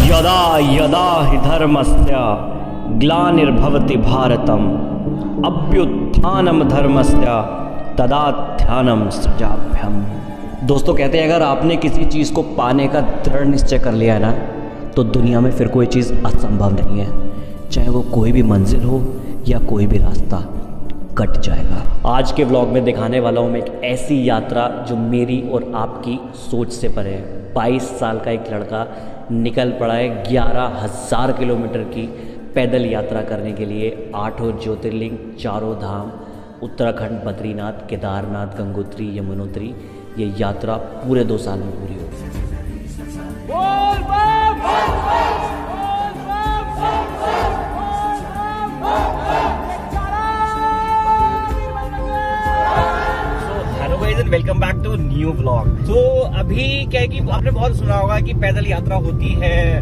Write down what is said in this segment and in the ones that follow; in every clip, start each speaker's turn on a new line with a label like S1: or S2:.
S1: यदा यदा हि धर्मस्य ग्लानिर्भवति भारतम अभ्युत्थानम धर्मस्य तदाध्यानम सृजाभ्यम। दोस्तों कहते हैं अगर आपने किसी चीज़ को पाने का दृढ़ निश्चय कर लिया है ना, तो दुनिया में फिर कोई चीज़ असंभव नहीं है। चाहे वो कोई भी मंजिल हो या कोई भी रास्ता कट जाएगा। आज के व्लॉग में दिखाने वाला हूँ मैं एक ऐसी यात्रा जो मेरी और आपकी सोच से परे है। 22 साल का एक लड़का निकल पड़ा है 11,000 किलोमीटर की पैदल यात्रा करने के लिए। 8 ज्योतिर्लिंग, 4 धाम, उत्तराखंड, बद्रीनाथ, केदारनाथ, गंगोत्री, यमुनोत्री। ये यात्रा पूरे 2 साल में पूरी होगी। Welcome back to new vlog. तो अभी क्या है कि आपने बहुत सुना होगा कि पैदल यात्रा होती है,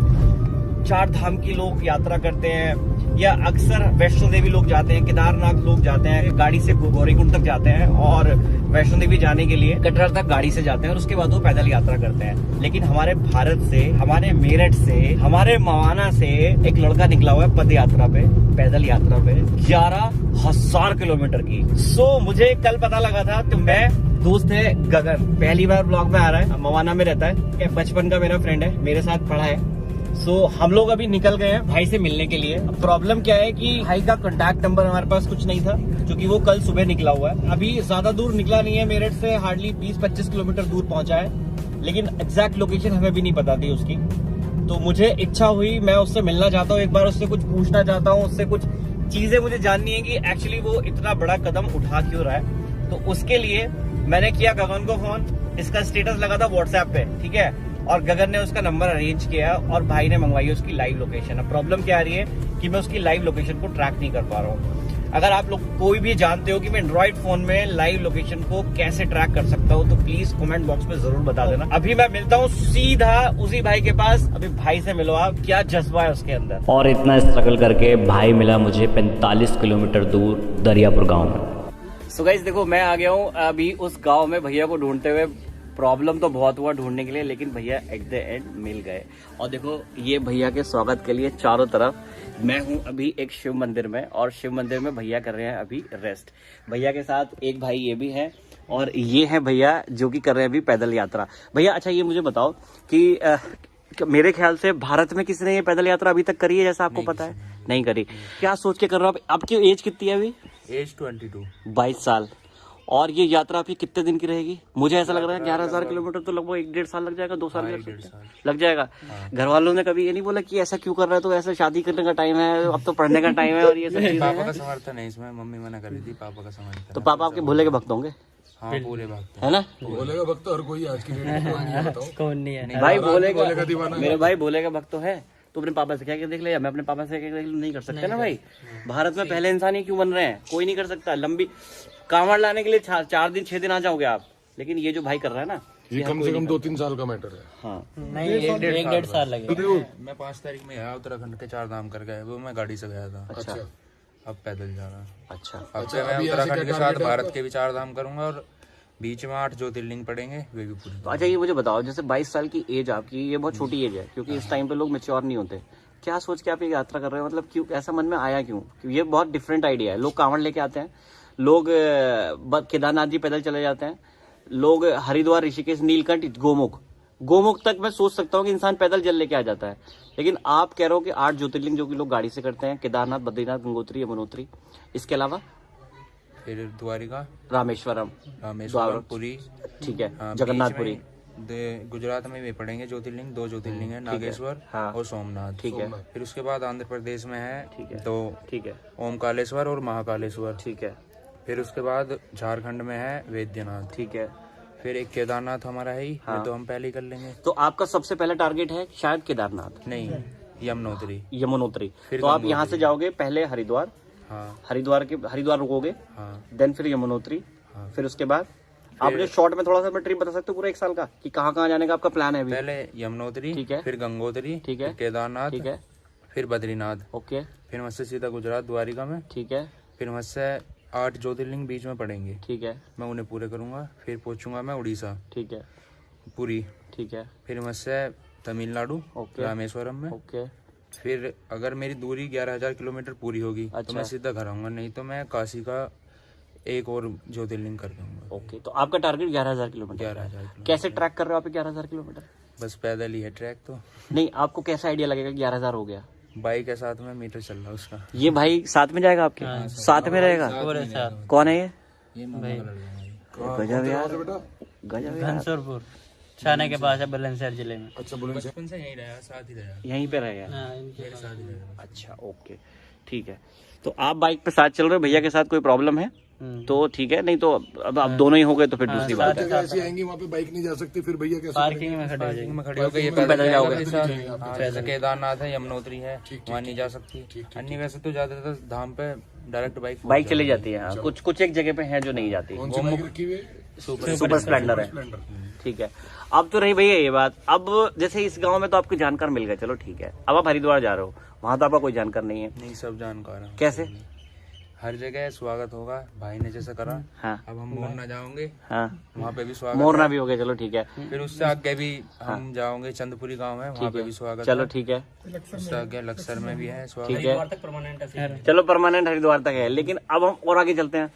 S1: 4 धाम की लोग यात्रा करते हैं, या अक्सर वैष्णो देवी लोग जाते हैं, केदारनाथ लोग जाते हैं, गाड़ी से गौरीकुंड तक जाते हैं और वैष्णो देवी जाने के लिए कटरा तक गाड़ी से जाते हैं और उसके बाद वो पैदल यात्रा करते हैं। लेकिन हमारे भारत से, हमारे मेरठ से, हमारे मवाना से एक लड़का निकला हुआ है पद यात्रा पे, पैदल यात्रा पे 11,000 किलोमीटर की। सो मुझे कल पता लगा था, तो मैं दोस्त है गगन, पहली बार ब्लॉग में आ रहा है, मवाना में रहता है, बचपन का मेरा फ्रेंड है, मेरे साथ पढ़ा है। सो हम लोग अभी निकल गए हैं भाई से मिलने के लिए। अब प्रॉब्लम क्या है कि भाई का कांटेक्ट नंबर हमारे पास कुछ नहीं था, क्योंकि वो कल सुबह निकला हुआ है। अभी ज्यादा दूर निकला नहीं है, मेरठ से हार्डली 20-25 किलोमीटर दूर पहुंचा है, लेकिन एग्जैक्ट लोकेशन हमें भी नहीं पता थी उसकी। तो मुझे इच्छा हुई, मैं उससे मिलना चाहता हूँ, एक बार उससे कुछ पूछना चाहता हूँ, उससे कुछ चीजें मुझे जाननी है कि एक्चुअली वो इतना बड़ा कदम उठा क्यों रहा है। तो उसके लिए मैंने किया गगन को फोन, इसका स्टेटस लगा था व्हाट्सएप पे, ठीक है, और गगन ने उसका नंबर अरेंज किया और भाई ने मंगवाई उसकी लाइव लोकेशन। अब प्रॉब्लम क्या आ रही है कि मैं उसकी लाइव लोकेशन को ट्रैक नहीं कर पा रहा हूँ। अगर आप लोग कोई भी जानते हो कि मैं एंड्रॉइड फोन में लाइव लोकेशन को कैसे ट्रैक कर सकता हूँ, तो प्लीज कमेंट बॉक्स में जरूर बता देना। अभी मैं मिलता हूँ सीधा उसी भाई के पास। अभी भाई से मिलो आप, क्या जज्बा है उसके अंदर। और इतना स्ट्रगल करके भाई मिला मुझे 45 किलोमीटर दूर दरियापुर गाँव में। सो गाइस देखो, मैं आ गया हूँ अभी उस गांव में भैया को ढूंढते हुए। प्रॉब्लम तो बहुत हुआ ढूंढने के लिए, लेकिन भैया एट द एंड मिल गए। और देखो ये भैया के स्वागत के लिए चारों तरफ, मैं हूँ अभी एक शिव मंदिर में, और शिव मंदिर में भैया कर रहे हैं अभी रेस्ट। भैया के साथ एक भाई ये भी है, और ये है भैया जो कि कर रहे हैं अभी पैदल यात्रा। भैया अच्छा ये मुझे बताओ कि मेरे ख्याल से भारत में किसी ने ये पैदल यात्रा अभी तक करी है, जैसा आपको पता है? नहीं करी। क्या सोच के कर रहे हो? आपकी एज कितनी है अभी?
S2: एज 22।
S1: 22 साल। और ये यात्रा अभी कितने दिन की रहेगी? मुझे ऐसा लग रहा है 11,000 किलोमीटर तो लगभग 1-1.5 साल लग जाएगा, 2 साल लग जाएगा। घर वालों ने कभी ये नहीं बोला कि ऐसा क्यों कर रहा है, तो ऐसा शादी करने का टाइम है, अब तो पढ़ने का टाइम है और ये सब?
S2: पापा का समर्थन है इसमें, मम्मी मना कर रही थी, पापा का समर्थन।
S1: तो पापा आपके भोले के भक्त होंगे?
S2: हाँ पूरे भक्त
S1: है ना?
S3: भोले का भक्त और कोई आज की डेट में
S1: कौन नहीं है भाई? भोले का दीवाना, मेरे भाई भोले का भक्त तो है। तो अपने पापा से क्या देख ले, मैं अपने पापा से क्या नहीं कर सकते ना भाई। भारत में पहले इंसान ही क्यों बन रहे हैं? कोई नहीं कर सकता। लंबी कांवड़ लाने के लिए 4 दिन 6 दिन आ जाओगे आप, लेकिन ये जो भाई कर रहा है ना,
S3: ये कम से कम 2-3 साल का मैटर है।
S1: हाँ
S2: नहीं, 1-1.5 साल लगेगा। मैं 5 तारीख में आया उत्तराखंड के 4 धाम कर गए, वो मैं गाड़ी से गया था।
S1: अच्छा,
S2: अब पैदल जा रहा।
S1: अच्छा,
S2: अब से मैं उत्तराखंड के साथ भारत के भी 4 धाम करूंगा, और बीच में 8 ज्योतिर्लिंग पड़ेंगे, वे भी पूरी।
S1: अच्छा ये मुझे बताओ, जैसे 22 साल की एज आपकी, ये बहुत छोटी एज है, क्योंकि इस टाइम पे लोग मैच्योर नहीं होते। क्या सोच के आप ये यात्रा कर रहे हो? मतलब क्यों, ऐसा मन में आया क्यों? ये बहुत डिफरेंट आइडिया है। लोग कांवड़ लेके आते हैं, लोग केदारनाथ जी पैदल चले जाते हैं, लोग हरिद्वार, ऋषिकेश, नीलकंठ, गोमुख तक मैं सोच सकता हूँ कि इंसान पैदल जल लेके आ जाता है। लेकिन आप कह रहे हो कि 8 ज्योतिर्लिंग जो कि लोग गाड़ी से करते हैं, केदारनाथ, बद्रीनाथ, गंगोत्री, यमुनोत्री, इसके अलावा
S2: फिर द्वारिका,
S1: रामेश्वरम,
S2: पुरी,
S1: ठीक है, जगन्नाथपुरी।
S2: गुजरात में भी पड़ेंगे ज्योतिर्लिंग, 2 ज्योतिर्लिंग है, नागेश्वर और सोमनाथ।
S1: ठीक है।
S2: फिर उसके बाद आंध्र प्रदेश में है,
S1: ठीक है,
S2: 2,
S1: ठीक है,
S2: ओमकालेश्वर और महाकालेश्वर।
S1: ठीक है।
S2: फिर उसके बाद झारखंड में है वैद्यनाथ।
S1: ठीक है।
S2: फिर एक केदारनाथ हमारा है ही,
S1: हाँ।
S2: तो हम पहले ही कर लेंगे।
S1: तो आपका सबसे पहला टारगेट है शायद केदारनाथ?
S2: नहीं, यमुनोत्री।
S1: तो आप यहाँ से जाओगे पहले हरिद्वार,
S2: हाँ,
S1: हरिद्वार रुकोगे,
S2: हाँ,
S1: देन फिर यमुनोत्री,
S2: हाँ।
S1: फिर उसके बाद आपने शॉर्ट में थोड़ा सा ट्रिप बता सकते हो पूरा 1 साल का, कि कहाँ कहाँ जाने का आपका प्लान है अभी?
S2: पहले यमुनोत्री,
S1: ठीक है,
S2: फिर गंगोत्री,
S1: ठीक है,
S2: फिर केदारनाथ,
S1: ठीक है,
S2: फिर बद्रीनाथ,
S1: ओके,
S2: फिर वहाँ से सीधा गुजरात द्वारिका में,
S1: ठीक है,
S2: फिर वहाँ से 8 ज्योतिर्लिंग बीच में पड़ेंगे,
S1: ठीक है,
S2: मैं उन्हें पूरे करूंगा। फिर पहुंचूंगा मैं उड़ीसा,
S1: ठीक है,
S2: पुरी,
S1: ठीक है,
S2: फिर वहाँ से तमिलनाडु
S1: ओके।
S2: रामेश्वरम में।
S1: ओके।
S2: फिर अगर मेरी दूरी 11,000 किलोमीटर पूरी होगी तो मैं सीधा घर आऊंगा, नहीं तो मैं काशी का एक और ज्योतिर्लिंग कर दूंगा।
S1: ओके, तो आपका टारगेट 11,000 किलोमीटर।
S2: 11,000 किलोमीटर।
S1: कैसे ट्रैक कर रहे हो आप 11,000 किलोमीटर?
S2: बस पैदल ही है ट्रैक तो।
S1: नहीं, आपको कैसा आइडिया लगेगा 11,000 हो गया?
S2: बाइक के साथ में मीटर चल रहा है उसका।
S1: ये भाई साथ में जाएगा आपके? साथ में रहेगा? कौन है ये? गजब यार, गजब यार।
S4: घनसोरपुर छाने के पास है, बुलंदशहर जिले में।
S3: अच्छा बोलेंगे
S2: बचपन से यहीं रहा, साथ ही रहा,
S1: यहीं पे रहेगा?
S2: मेरे साथ ही रहा।
S1: अच्छा, ओके, ठीक है। तो आप बाइक पे साथ चल रहे हो, भैया के साथ कोई प्रॉब्लम है तो ठीक है, नहीं तो अब आप दोनों ही हो गए तो फिर दूसरी बात है।
S3: जगह ऐसी आएंगी वहाँ पे बाइक नहीं जा सकती, फिर भैया कैसे
S4: पार्किंग में खड़े हो जाएंगे।
S2: में खड़े होकर ये
S1: तुम पैदल जाओगे?
S2: जैसे केदारनाथ है, यमुनोत्री है, वहाँ नहीं जा सकती। अन्य वैसे तो ज्यादातर धाम पे डायरेक्ट बाइक
S1: चली जाती है। हाँ, कुछ कुछ एक जगह पे है जो नहीं जाती।
S3: कौन सी बाइक रखी हुई है?
S1: सुपर स्प्लेंडर है, ठीक है। अब तो रही भैया ये बात, अब जैसे इस गांव में तो आपको जानकार मिल गए, चलो ठीक है। अब आप हरिद्वार जा रहे हो, वहां तो आपका कोई जानकार नहीं है।
S2: नहीं, सब जानकार है।
S1: कैसे?
S2: हर जगह स्वागत होगा, भाई ने जैसा करा।
S1: हाँ।
S2: अब हम मोरना जाओगे,
S1: हाँ,
S2: वहाँ पे भी स्वागत
S1: मोरना
S2: है।
S1: भी हो गया, चलो ठीक है।
S2: फिर उससे आगे भी हम जाओगे, चंदपुरी गांव है, वहाँ पे भी स्वागत
S1: चलो
S2: है।
S1: ठीक है,
S2: उससे आगे लक्सर में भी है स्वागत।
S1: ठीक है, चलो परमानेंट हरिद्वार तक है। लेकिन अब हम और आगे चलते हैं।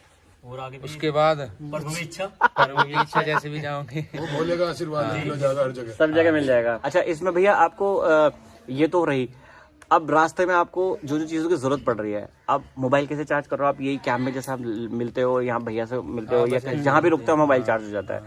S2: उसके बाद प्रभु की इच्छा जैसे भी जाओगे।
S3: वो भोले का आशीर्वाद मिल जाएगा हर जगह।
S1: सब जगह मिल जाएगा। अच्छा, इसमें भैया आपको ये तो रही, अब रास्ते में आपको जो जो चीजों की जरूरत पड़ रही है, आप मोबाइल कैसे चार्ज कर रहे हो? आप यही कैंप में जैसे आप मिलते हो, यहाँ भैया से मिलते हो, या जहाँ भी रुकते हो मोबाइल चार्ज हो जाता है?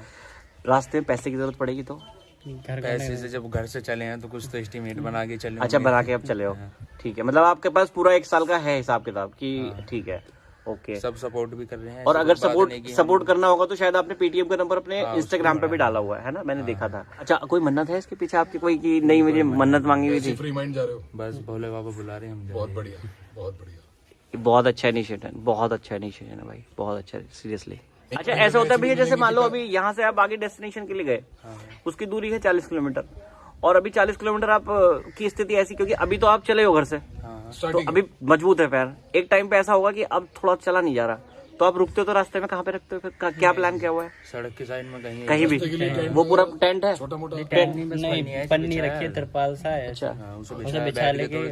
S1: रास्ते में पैसे की जरूरत पड़ेगी तो?
S2: पैसे से जब घर से चले हैं तो कुछ तो एस्टिमेट बना के चले।
S1: अच्छा, बना के अब चले हो, ठीक है। मतलब आपके पास पूरा 1 साल का है हिसाब किताब की? ठीक है, ओके।
S2: सब सपोर्ट भी कर रहे हैं।
S1: और अगर
S2: ऐसी कोई बात नहीं कि
S1: सपोर्ट करना होगा तो शायद आपने पेटीएम का नंबर अपने इंस्टाग्राम पे भी डाला हुआ है ना, मैंने देखा था। अच्छा, कोई मन्नत है इसके पीछे आपकी कोई कि नहीं मुझे मन्नत मांगी हुई थी?
S3: फ्री माइंड जा रहे हो?
S2: बस भोले बाबा बुला रहे हैं, हम
S3: बहुत बढ़िया, बहुत बढ़िया।
S1: बहुत अच्छा इनिशिएटिव, बहुत अच्छा इनिशिएटिव है भाई, बहुत अच्छा, सीरियसली। अच्छा, ऐसा होता है भैया जैसे मान लो अभी यहाँ से आप आगे डेस्टिनेशन के लिए गए, उसकी दूरी है 40 किलोमीटर, और अभी 40 किलोमीटर आप की स्थिति ऐसी, क्योंकि अभी तो आप चले हो घर से, तो अभी मजबूत है पैर। एक टाइम पे ऐसा होगा कि अब थोड़ा चला नहीं जा रहा, तो आप रुकते हो तो रास्ते में कहाँ पे रखते हो फिर? क्या प्लान किया हुआ है?
S2: सड़क के साइड में कहीं
S1: भी वो पूरा टेंट है?
S3: छोटा मोटा
S4: नहीं, पन्नी रखी है, तिरपाल सा है।
S1: अच्छा,
S2: उसे बिछा लेके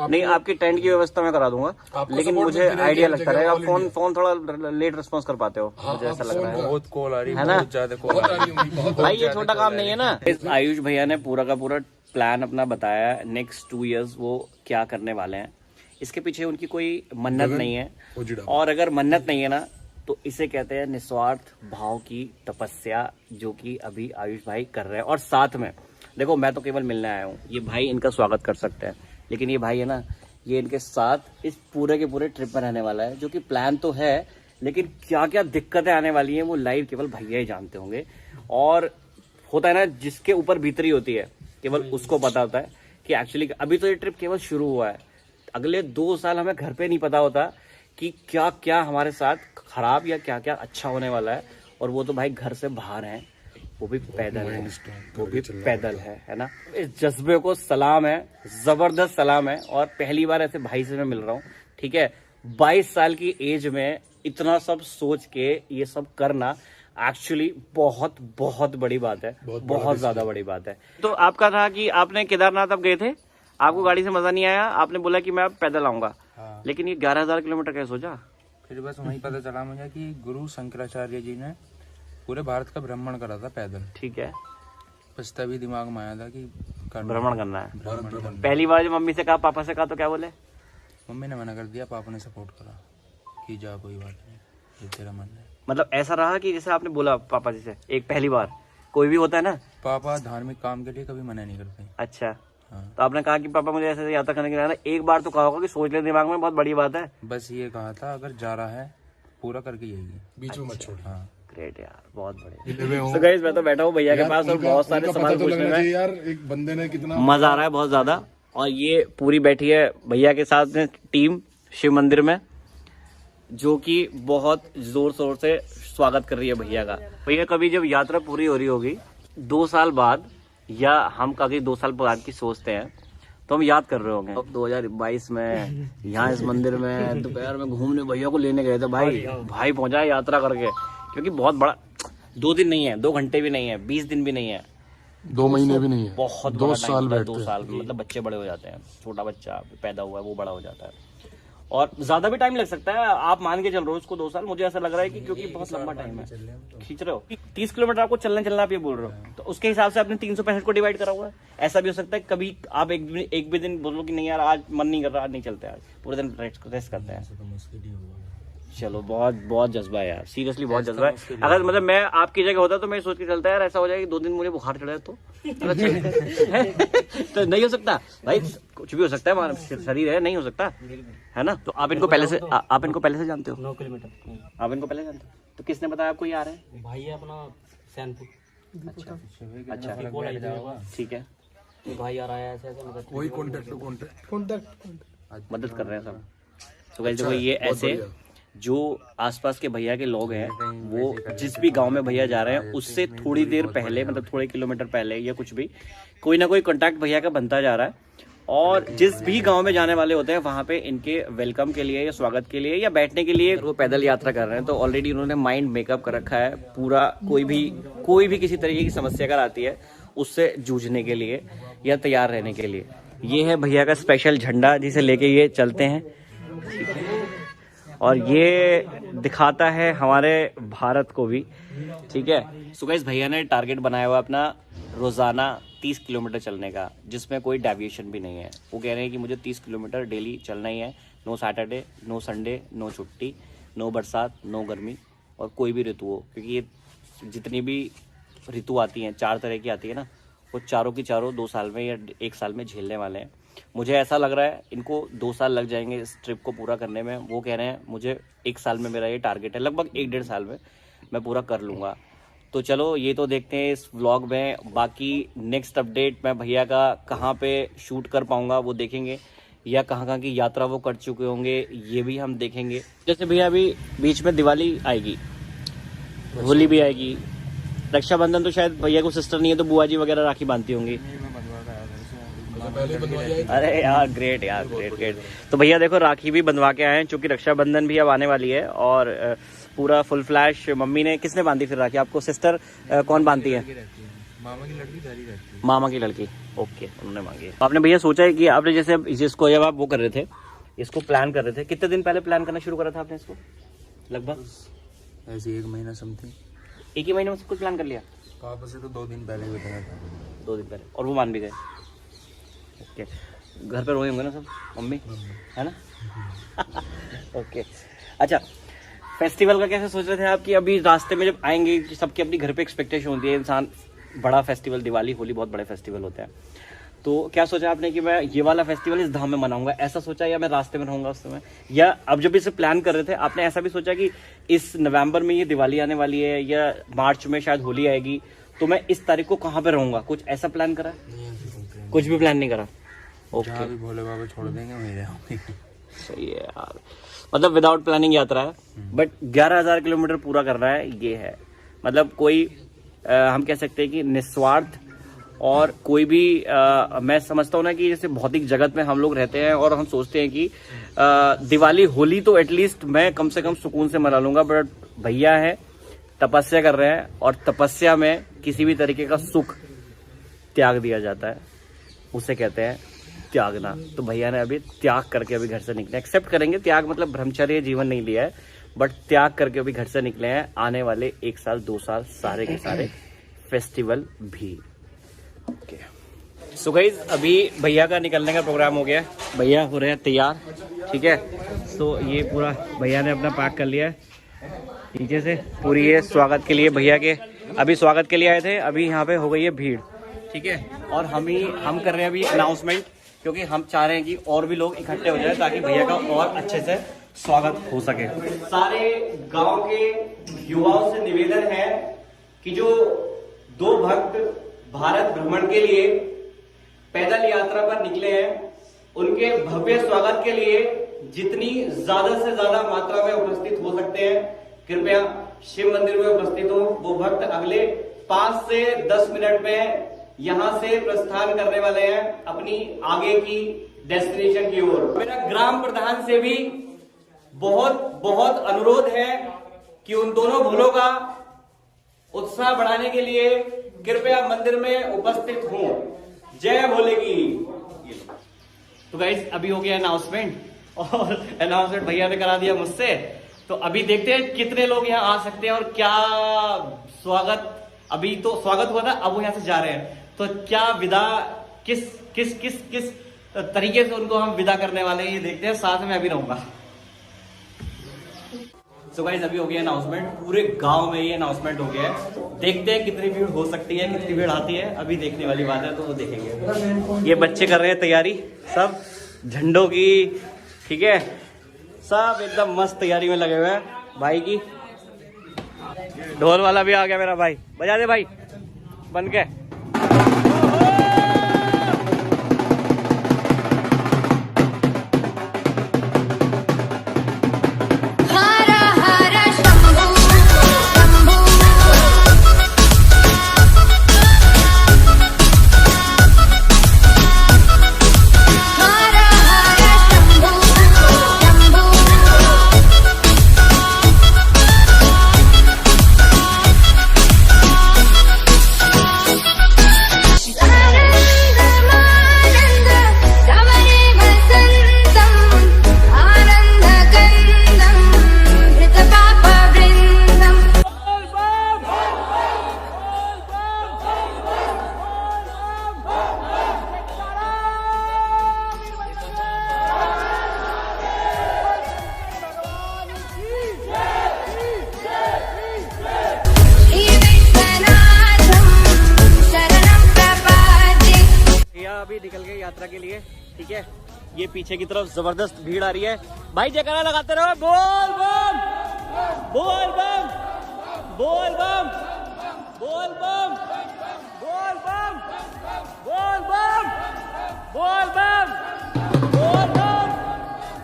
S1: नहीं आपकी टेंट की व्यवस्था मैं करा दूंगा, लेकिन मुझे आइडिया लगता रहेगा। फोन थोड़ा लेट रिस्पॉन्स कर पाते हो, मुझे ऐसा लग रहा है।
S2: बहुत कॉल आ रही
S1: है ना?
S2: बहुत ज्यादा कॉल आ रही।
S1: भाई ये छोटा काम नहीं है ना। आयुष भैया ने पूरा का पूरा प्लान अपना बताया, नेक्स्ट 2 इयर्स वो क्या करने वाले हैं। इसके पीछे उनकी कोई मन्नत नहीं है, और अगर मन्नत नहीं है ना तो इसे कहते हैं निस्वार्थ भाव की तपस्या, जो कि अभी आयुष भाई कर रहे हैं। और साथ में देखो, मैं तो केवल मिलने आया हूँ, ये भाई इनका स्वागत कर सकते हैं, लेकिन ये भाई है ना, ये इनके साथ इस पूरे के पूरे ट्रिप में रहने वाला है। जो कि प्लान तो है, लेकिन क्या क्या दिक्कतें आने वाली हैं वो लाइव केवल भैया ही जानते होंगे। और होता है ना, जिसके ऊपर भीतरी होती है केवल उसको पता होता है कि एक्चुअली अभी तो ये ट्रिप केवल शुरू हुआ है, अगले 2 साल हमें घर पे नहीं पता होता कि क्या क्या हमारे साथ खराब या क्या क्या अच्छा होने वाला है। और वो तो भाई घर से बाहर हैं, वो भी पैदल है, वो भी पैदल है ना। इस जज्बे को सलाम है, जबरदस्त सलाम है। और पहली बार ऐसे भाई से मैं मिल रहा हूँ, ठीक है। 22 साल की एज में इतना सब सोच के ये सब करना एक्चुअली बहुत बहुत बड़ी बात है, बहुत ज्यादा बड़ी बात है। तो आपका था कि आपने केदारनाथ अब गए थे, आपको गाड़ी से मजा नहीं आया, आपने बोला कि मैं अब पैदल आऊंगा, लेकिन ये 11,000 किलोमीटर कैसे सोचा?
S2: फिर बस वहीं पता चला मुझे कि गुरु शंकराचार्य जी ने पूरे भारत का भ्रमण करा था पैदल,
S1: ठीक है।
S2: बस तभी दिमाग में आया था कि
S1: भ्रमण करना है। पहली बार जब मम्मी से कहा, पापा से कहा, तो क्या बोले?
S2: मम्मी ने मना कर दिया, पापा ने सपोर्ट करा कि जा कोई बात नहीं, ये तेरा मन है।
S1: मतलब ऐसा रहा कि जैसे आपने बोला पापा जी से, एक पहली बार कोई भी होता है ना,
S2: पापा धार्मिक काम के लिए कभी मना नहीं करते।
S1: अच्छा, तो आपने कहा कि पापा मुझे ऐसे यात्रा करने के लिए, एक बार तो कहा होगा कि सोच ले दिमाग में, बहुत बड़ी बात है।
S2: बस ये कहा था अगर जा रहा है पूरा करके यही,
S3: बीच में मत छोड़।
S2: हाँ
S1: ग्रेट यार, बहुत बढ़िया। तो गाइस मैं तो बैठा हूँ भैया के पास और बहुत सारे सवाल पूछने में
S3: यार, एक बंदे ने कितना
S1: मजा आ रहा है, बहुत ज्यादा। और ये पूरी बैठी है भैया के साथ में टीम शिव मंदिर में, जो कि बहुत जोर शोर से स्वागत कर रही है भैया का। भैया कभी जब यात्रा पूरी हो रही होगी 2 साल बाद, या हम कभी 2 साल बाद की सोचते हैं, तो हम याद कर रहे होंगे 2022 में यहाँ इस मंदिर में दोपहर में घूमने भैया को लेने गए थे। भाई पहुंचा है यात्रा करके, क्योंकि बहुत बड़ा 2 दिन नहीं है, 2 घंटे भी नहीं है, 20 दिन भी नहीं है,
S3: 2 महीने भी नहीं है,
S1: बहुत
S3: 2
S1: बड़ा
S3: साल
S1: टाइम,
S3: बैठते
S1: 2
S3: हैं।
S1: साल मतलब बच्चे बड़े हो जाते हैं, छोटा बच्चा पैदा हुआ है वो बड़ा हो जाता है, और ज्यादा भी टाइम लग सकता है। आप मान के चल रहे हो उसको 2 साल, मुझे ऐसा लग रहा है कि क्योंकि बहुत लंबा टाइम है। खींच रहे हो 30 किलोमीटर आपको चलना आप ये बोल रहे हो, तो उसके हिसाब से आपने 365 को डिवाइड करा हुआ है। ऐसा भी हो सकता है कभी आप एक भी दिन बोलो कि नहीं यार आज मन नहीं कर रहा, आज नहीं चलते, आज पूरे दिन रेस्ट करते हैं। चलो बहुत बहुत जज्बा है यार, सीरियसली बहुत जज्बा है। अगर मतलब मैं आपकी जगह होता तो मैं सोच के चलता यार, ऐसा हो जाए कि 2 दिन मुझे बुखार चढ़ा है तो तो नहीं हो सकता भाई, कुछ भी हो सकता है, हमारा शरीर है, नहीं हो सकता है ना। तो आप इनको पहले से जानते हो?
S4: 9 किलोमीटर।
S1: आप इनको पहले जानते हो? तो किसने बताया आपको ये आ रहे हैं?
S4: भाई है अपना सैनपुर।
S1: अच्छा ठीक है,
S4: तो भाई आ रहा है ऐसे ऐसे मतलब
S3: वही कॉन्टेक्ट
S1: मदद कर रहे हैं सब। तो गाइस देखो ये ऐसे जो आसपास के भैया के लोग हैं, वो जिस भी गांव में भैया जा रहे हैं उससे थोड़ी देर पहले, मतलब थोड़े किलोमीटर पहले या कुछ भी, कोई ना कोई कांटेक्ट भैया का बनता जा रहा है। और जिस भी गांव में जाने वाले होते हैं वहां पे इनके वेलकम के लिए या स्वागत के लिए या बैठने के लिए वो पैदल यात्रा कर रहे हैं। तो ऑलरेडी उन्होंने माइंड मेकअप कर रखा है पूरा, कोई भी किसी तरीके की समस्या अगर आती है उससे जूझने के लिए या तैयार रहने के लिए। ये है भैया का स्पेशल झंडा जिसे लेके ये चलते हैं, और ये दिखाता है हमारे भारत को भी, ठीक है। सो गाइस भैया ने टारगेट बनाया हुआ अपना रोजाना 30 किलोमीटर चलने का, जिसमें कोई डेविएशन भी नहीं है। वो कह रहे हैं कि मुझे 30 किलोमीटर डेली चलना ही है, no Saturday, no Sunday, no छुट्टी, नो बरसात, नो गर्मी, और कोई भी ऋतु हो, क्योंकि ये जितनी भी ऋतु आती हैं 4 तरह की आती है ना, वो चारों की चारों 2 साल में या 1 साल में झेलने वाले हैं। मुझे ऐसा लग रहा है इनको 2 साल लग जाएंगे इस ट्रिप को पूरा करने में। वो कह रहे हैं मुझे 1 साल में, मेरा ये टारगेट है, लगभग 1-1.5 साल में मैं पूरा कर लूँगा। तो चलो ये तो देखते हैं इस व्लॉग में, बाकी नेक्स्ट अपडेट मैं भैया का कहाँ पे शूट कर पाऊँगा वो देखेंगे, या कहाँ की यात्रा वो कर चुके होंगे ये भी हम देखेंगे। जैसे भैया अभी बीच में दिवाली आएगी, होली भी आएगी, रक्षाबंधन तो शायद भैया को सिस्टर नहीं है तो बुआ जी वगैरह राखी बांधती होंगी। अरे यार ग्रेट यार, ग्रेट। तो भैया देखो राखी भी बंधवा के आए हैं, चूंकि रक्षाबंधन भी अब आने वाली है, और पूरा फुल फ्लैश। मम्मी ने किसने बांधी फिर राखी आपको? सिस्टर कौन बांधती है?
S2: मामा की लड़की धारी रहती है।
S1: मामा की लड़की, ओके, उन्होंने मांगी है। आपने भैया सोचा है कि आपने जैसे जिसको जब आप वो कर रहे थे, इसको प्लान कर रहे थे, कितने दिन पहले प्लान करना शुरू करा था आपने इसको? लगभग
S2: ऐसे 1 महीना समथिंग।
S1: 1 ही महीने में सब कुछ प्लान कर लिया?
S2: पापा से तो 2 दिन पहले ही बताया था।
S1: 2 दिन पहले, और वो मान भी गए? ओके, घर पे रोए होंगे ना सब, मम्मी है ना? ओके, अच्छा फेस्टिवल का कैसे सोच रहे थे आप कि अभी रास्ते में जब आएंगे, सबकी अपनी घर पे एक्सपेक्टेशन होती है, इंसान बड़ा फेस्टिवल, दिवाली होली बहुत बड़े फेस्टिवल होते हैं, तो क्या सोचा आपने कि मैं ये वाला फेस्टिवल इस धाम में मनाऊंगा, ऐसा सोचा, या मैं रास्ते में रहूंगा उस समय? या अब जब इसे प्लान कर रहे थे आपने ऐसा भी सोचा कि इस नवंबर में ये दिवाली आने वाली है या मार्च में शायद होली आएगी, तो मैं इस तारीख को कहाँ पे रहूंगा, कुछ ऐसा प्लान करा? कुछ भी प्लान नहीं करा?
S2: जहाँ भी भोले बाबा छोड़ देंगे वहीं रहूंगी।
S1: सही है यार, मतलब विदाउट प्लानिंग यात्रा है, बट 11,000 किलोमीटर पूरा करना है, ये है मतलब कोई हम कह सकते हैं कि निस्वार्थ। और कोई भी मैं समझता हूँ ना कि जैसे भौतिक जगत में हम लोग रहते हैं और हम सोचते हैं कि दिवाली होली तो एटलीस्ट मैं कम से कम सुकून से मना लूंगा, बट भैया है तपस्या कर रहे हैं, और तपस्या में किसी भी तरीके का सुख त्याग दिया जाता है, उसे कहते हैं त्यागना। तो भैया ने अभी त्याग करके अभी घर से निकले, एक्सेप्ट करेंगे त्याग मतलब ब्रह्मचर्य जीवन नहीं लिया है, बट त्याग करके अभी घर से निकले हैं, आने वाले 1 साल 2 साल सारे के सारे फेस्टिवल भी। ओके सो गाइस, अभी भैया का निकलने का प्रोग्राम हो गया, भैया हो रहे हैं तैयार, ठीक है। तो ये पूरा भैया ने अपना पैक कर लिया है नीचे से, पूरी ये स्वागत के लिए भैया के अभी स्वागत के लिए आए थे, अभी यहाँ पे हो गई है भीड़, ठीक है। और हम कर रहे हैं अभी अनाउंसमेंट, क्योंकि हम चाह रहे हैं कि और भी लोग इकट्ठे हो जाए ताकि भैया का और अच्छे से स्वागत हो सके। सारे गांव के युवाओं से निवेदन है कि जो 2 भक्त भारत भ्रमण के लिए पैदल यात्रा पर निकले हैं, उनके भव्य स्वागत के लिए जितनी ज्यादा से ज्यादा मात्रा में उपस्थित हो सकते हैं, कृपया शिव मंदिर में उपस्थित हो। वो भक्त अगले 5 से 10 मिनट में यहां से प्रस्थान करने वाले हैं अपनी आगे की डेस्टिनेशन की ओर। मेरा ग्राम प्रधान से भी बहुत बहुत अनुरोध है कि उन दोनों भोलों का उत्साह बढ़ाने के लिए कृपया मंदिर में उपस्थित हो। जय भोले की। ये लो। तो गाइस अभी हो गया अनाउंसमेंट, और अनाउंसमेंट भैया ने करा दिया मुझसे। तो अभी देखते हैं कितने लोग यहाँ आ सकते हैं और क्या स्वागत, अभी तो स्वागत हुआ था, अब वो यहाँ से जा रहे हैं, तो क्या विदा किस किस किस किस तरीके से उनको हम विदा करने वाले हैं ये देखते हैं। साथ में अभी रहूंगा। सो गाइस अभी हो गया अनाउंसमेंट, पूरे गांव में ये अनाउंसमेंट हो गया है। देखते हैं कितनी भीड़ हो सकती है, कितनी भीड़ आती है, अभी देखने वाली बात है, तो वो देखेंगे। ये बच्चे कर रहे हैं तैयारी सब झंडों की, ठीक है, सब एकदम मस्त तैयारी में लगे हुए हैं। भाई की ढोल वाला भी आ गया मेरा भाई, बजा दे भाई बन के। अभी निकल गए यात्रा के लिए, ठीक है। ये पीछे की तरफ जबरदस्त भीड़ आ रही है। भाई जयकारा लगाते रहो, बोल बम बोल बम बोल बम बोल बम बोल बम बोल बम बोल बम बोल बम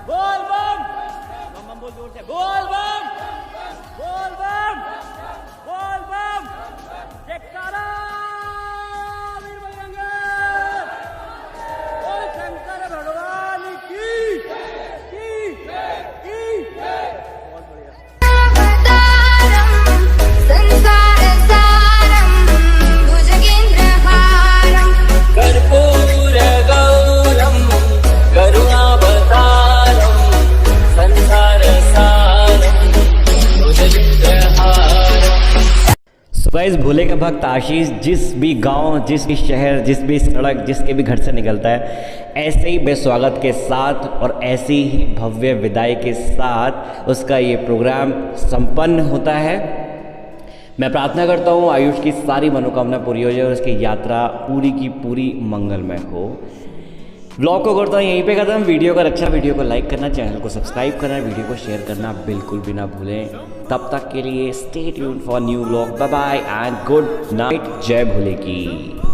S1: बोल बम बम बोल जोर से, बोल बम बोल बम बोल बम जयकारा शंकर भगवान की। बहुत बढ़िया। संसार सारम भुजगेंद्रहारम कर्पूर गौरम करुणावतारम संसार सारम भुजगेंद्रहारम। सो गाइस भोले का भक्त आशीष जिस भी गांव, जिस भी शहर, जिस भी सड़क, जिसके भी घर से निकलता है, ऐसे ही बेस्वागत के साथ और ऐसी ही भव्य विदाई के साथ उसका ये प्रोग्राम संपन्न होता है। मैं प्रार्थना करता हूँ आयुष की सारी मनोकामना पूरी हो जाए और उसकी यात्रा पूरी की पूरी मंगलमय हो। व्लॉग को करता हूँ यहीं पे खत्म। वीडियो का अच्छा, वीडियो को लाइक करना, चैनल को सब्सक्राइब करना, वीडियो को शेयर करना बिल्कुल भी ना भूलें। तब तक के लिए stay tuned for new vlog. Bye bye and good night. जय भोले की।